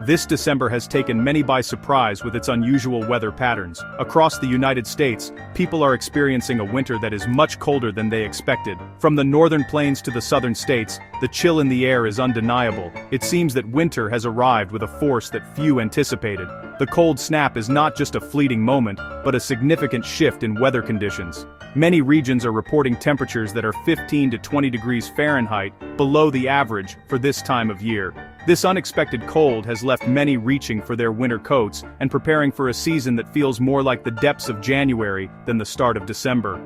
This December has taken many by surprise with its unusual weather patterns. Across the United States, people are experiencing a winter that is much colder than they expected. From the northern plains to the southern states, the chill in the air is undeniable. It seems that winter has arrived with a force that few anticipated. The cold snap is not just a fleeting moment, but a significant shift in weather conditions. Many regions are reporting temperatures that are 15 to 20 degrees Fahrenheit below the average for this time of year. This unexpected cold has left many reaching for their winter coats and preparing for a season that feels more like the depths of January than the start of December.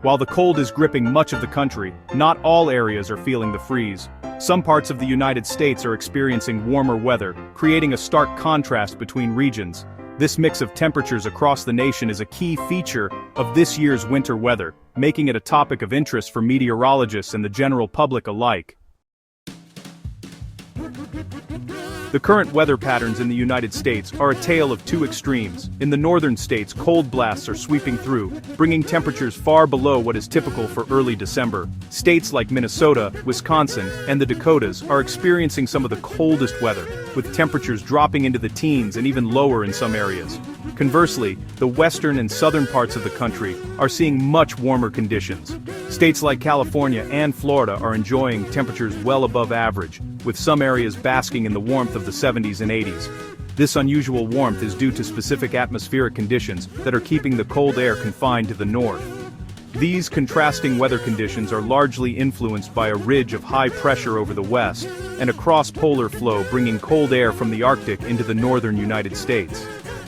While the cold is gripping much of the country, not all areas are feeling the freeze. Some parts of the United States are experiencing warmer weather, creating a stark contrast between regions. This mix of temperatures across the nation is a key feature of this year's winter weather, making it a topic of interest for meteorologists and the general public alike. The current weather patterns in the United States are a tale of two extremes. In the northern states, cold blasts are sweeping through, bringing temperatures far below what is typical for early December. States like Minnesota, Wisconsin, and the Dakotas are experiencing some of the coldest weather, with temperatures dropping into the teens and even lower in some areas. Conversely, the western and southern parts of the country are seeing much warmer conditions. States like California and Florida are enjoying temperatures well above average, with some areas basking in the warmth of the 70s and 80s. This unusual warmth is due to specific atmospheric conditions that are keeping the cold air confined to the north. These contrasting weather conditions are largely influenced by a ridge of high pressure over the west, and a cross-polar flow bringing cold air from the Arctic into the northern United States.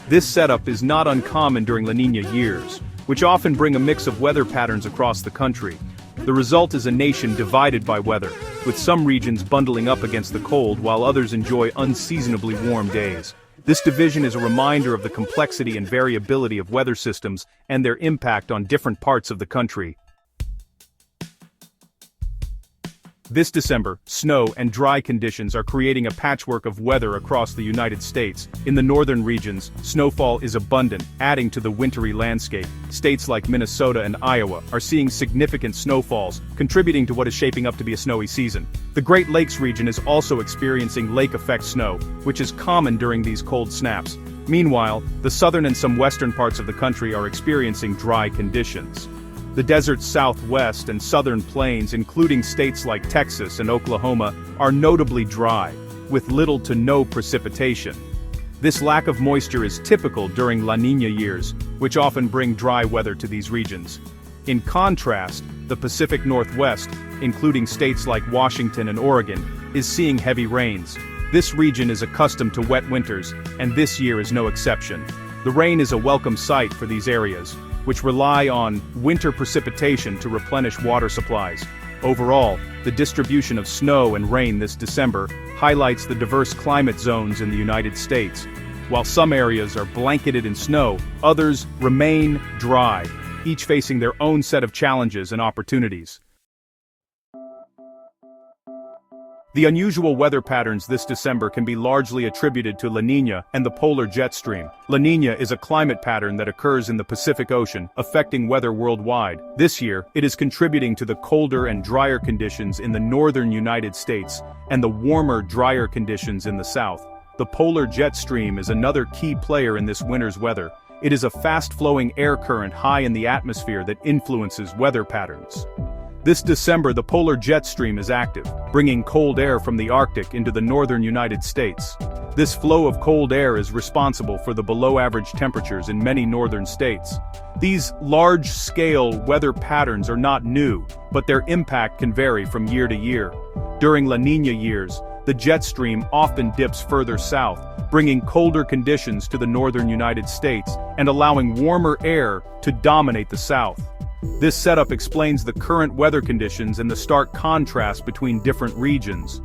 This setup is not uncommon during La Niña years, which often bring a mix of weather patterns across the country. The result is a nation divided by weather, with some regions bundling up against the cold while others enjoy unseasonably warm days. This division is a reminder of the complexity and variability of weather systems and their impact on different parts of the country. This December, snow and dry conditions are creating a patchwork of weather across the United States. In the northern regions, snowfall is abundant, adding to the wintry landscape. States like Minnesota and Iowa are seeing significant snowfalls, contributing to what is shaping up to be a snowy season. The Great Lakes region is also experiencing lake-effect snow, which is common during these cold snaps. Meanwhile, the southern and some western parts of the country are experiencing dry conditions. The desert's southwest and southern plains, including states like Texas and Oklahoma, are notably dry, with little to no precipitation. This lack of moisture is typical during La Niña years, which often bring dry weather to these regions. In contrast, the Pacific Northwest, including states like Washington and Oregon, is seeing heavy rains. This region is accustomed to wet winters, and this year is no exception. The rain is a welcome sight for these areas, which rely on winter precipitation to replenish water supplies. Overall, the distribution of snow and rain this December highlights the diverse climate zones in the United States. While some areas are blanketed in snow, others remain dry, each facing their own set of challenges and opportunities. The unusual weather patterns this December can be largely attributed to La Niña and the polar jet stream. La Niña is a climate pattern that occurs in the Pacific Ocean, affecting weather worldwide. This year, it is contributing to the colder and drier conditions in the northern United States and the warmer, drier conditions in the south. The polar jet stream is another key player in this winter's weather. It is a fast-flowing air current high in the atmosphere that influences weather patterns. This December, the polar jet stream is active, bringing cold air from the Arctic into the northern United States. This flow of cold air is responsible for the below-average temperatures in many northern states. These large-scale weather patterns are not new, but their impact can vary from year to year. During La Niña years, the jet stream often dips further south, bringing colder conditions to the northern United States and allowing warmer air to dominate the south. This setup explains the current weather conditions and the stark contrast between different regions.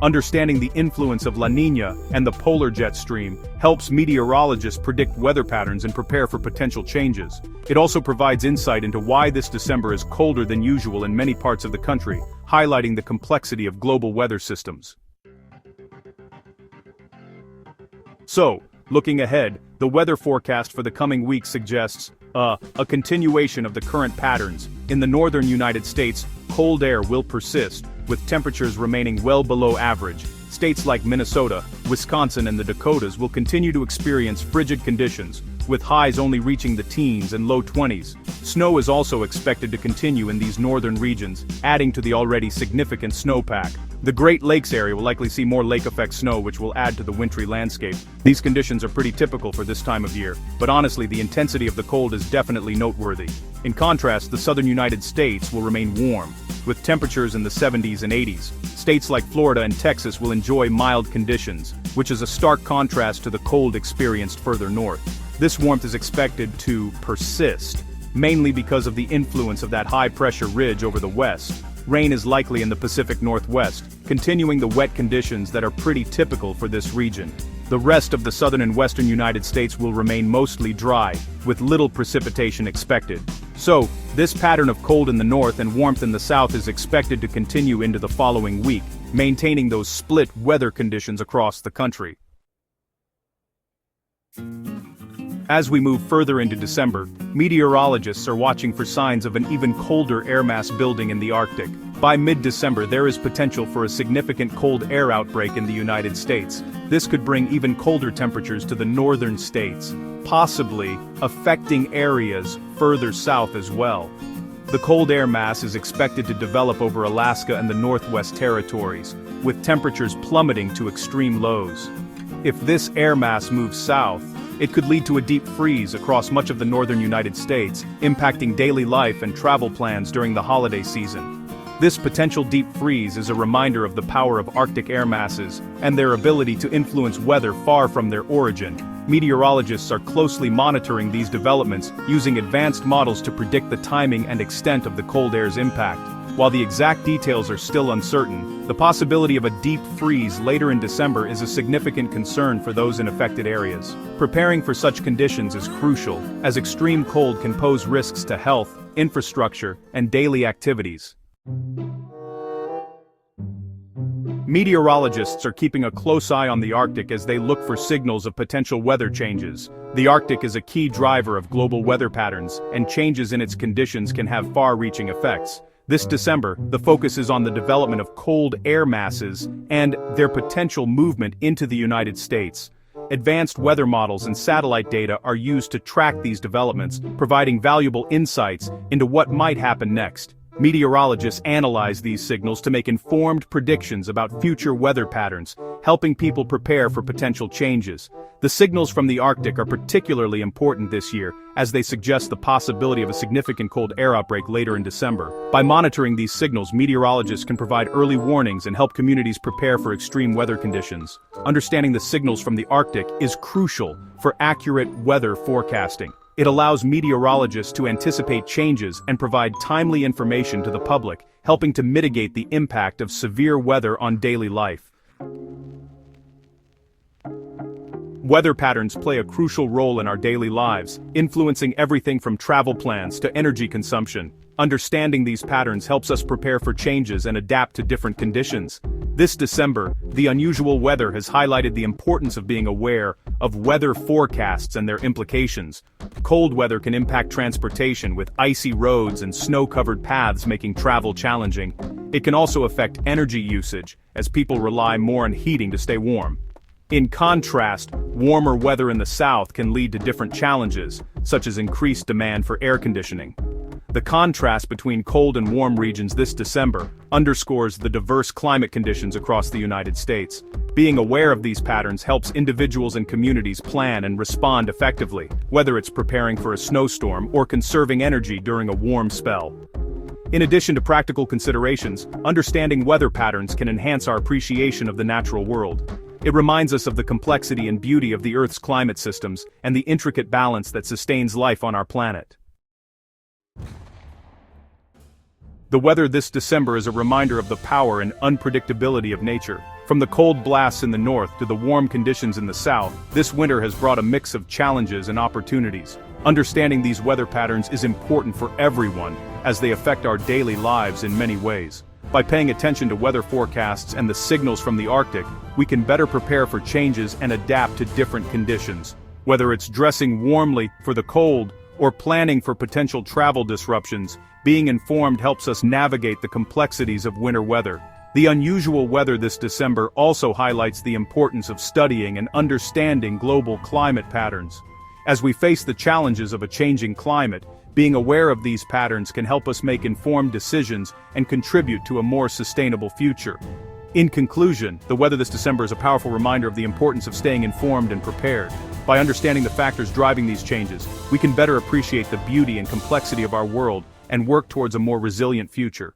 Understanding the influence of La Niña and the polar jet stream helps meteorologists predict weather patterns and prepare for potential changes. It also provides insight into why this December is colder than usual in many parts of the country, highlighting the complexity of global weather systems. So, looking ahead, the weather forecast for the coming week suggests a continuation of the current patterns. In the northern United States, cold air will persist, with temperatures remaining well below average. States like Minnesota, Wisconsin, and the Dakotas will continue to experience frigid conditions, with highs only reaching the teens and low 20s. Snow is also expected to continue in these northern regions, adding to the already significant snowpack. The Great Lakes area will likely see more lake-effect snow, which will add to the wintry landscape. These conditions are pretty typical for this time of year, but honestly, the intensity of the cold is definitely noteworthy. In contrast, the southern United States will remain warm, with temperatures in the 70s and 80s. States like Florida and Texas will enjoy mild conditions, which is a stark contrast to the cold experienced further north. This warmth is expected to persist, mainly because of the influence of that high-pressure ridge over the west. Rain is likely in the Pacific Northwest, continuing the wet conditions that are pretty typical for this region. The rest of the southern and western United States will remain mostly dry, with little precipitation expected. So, this pattern of cold in the north and warmth in the south is expected to continue into the following week, maintaining those split weather conditions across the country. As we move further into December, meteorologists are watching for signs of an even colder air mass building in the Arctic. By mid-December, there is potential for a significant cold air outbreak in the United States. This could bring even colder temperatures to the northern states, possibly affecting areas further south as well. The cold air mass is expected to develop over Alaska and the Northwest Territories, with temperatures plummeting to extreme lows. If this air mass moves south, it could lead to a deep freeze across much of the northern United States, impacting daily life and travel plans during the holiday season. This potential deep freeze is a reminder of the power of Arctic air masses and their ability to influence weather far from their origin. Meteorologists are closely monitoring these developments, using advanced models to predict the timing and extent of the cold air's impact. While the exact details are still uncertain, the possibility of a deep freeze later in December is a significant concern for those in affected areas. Preparing for such conditions is crucial, as extreme cold can pose risks to health, infrastructure, and daily activities. Meteorologists are keeping a close eye on the Arctic as they look for signals of potential weather changes. The Arctic is a key driver of global weather patterns, and changes in its conditions can have far-reaching effects. This December, the focus is on the development of cold air masses and their potential movement into the United States. Advanced weather models and satellite data are used to track these developments, providing valuable insights into what might happen next. Meteorologists analyze these signals to make informed predictions about future weather patterns, helping people prepare for potential changes. The signals from the Arctic are particularly important this year, as they suggest the possibility of a significant cold air outbreak later in December. By monitoring these signals, meteorologists can provide early warnings and help communities prepare for extreme weather conditions. Understanding the signals from the Arctic is crucial for accurate weather forecasting. It allows meteorologists to anticipate changes and provide timely information to the public, helping to mitigate the impact of severe weather on daily life. Weather patterns play a crucial role in our daily lives, influencing everything from travel plans to energy consumption. Understanding these patterns helps us prepare for changes and adapt to different conditions. This December, the unusual weather has highlighted the importance of being aware of weather forecasts and their implications. Cold weather can impact transportation, with icy roads and snow-covered paths making travel challenging. It can also affect energy usage, as people rely more on heating to stay warm. In contrast, warmer weather in the south can lead to different challenges, such as increased demand for air conditioning. The contrast between cold and warm regions this December underscores the diverse climate conditions across the United States. Being aware of these patterns helps individuals and communities plan and respond effectively, whether it's preparing for a snowstorm or conserving energy during a warm spell. In addition to practical considerations, understanding weather patterns can enhance our appreciation of the natural world. It reminds us of the complexity and beauty of the Earth's climate systems and the intricate balance that sustains life on our planet. The weather this December is a reminder of the power and unpredictability of nature. From the cold blasts in the north to the warm conditions in the south, this winter has brought a mix of challenges and opportunities. Understanding these weather patterns is important for everyone, as they affect our daily lives in many ways. By paying attention to weather forecasts and the signals from the Arctic, we can better prepare for changes and adapt to different conditions. Whether it's dressing warmly for the cold or planning for potential travel disruptions, being informed helps us navigate the complexities of winter weather. The unusual weather this December also highlights the importance of studying and understanding global climate patterns. As we face the challenges of a changing climate, being aware of these patterns can help us make informed decisions and contribute to a more sustainable future. In conclusion, the weather this December is a powerful reminder of the importance of staying informed and prepared. By understanding the factors driving these changes, we can better appreciate the beauty and complexity of our world and work towards a more resilient future.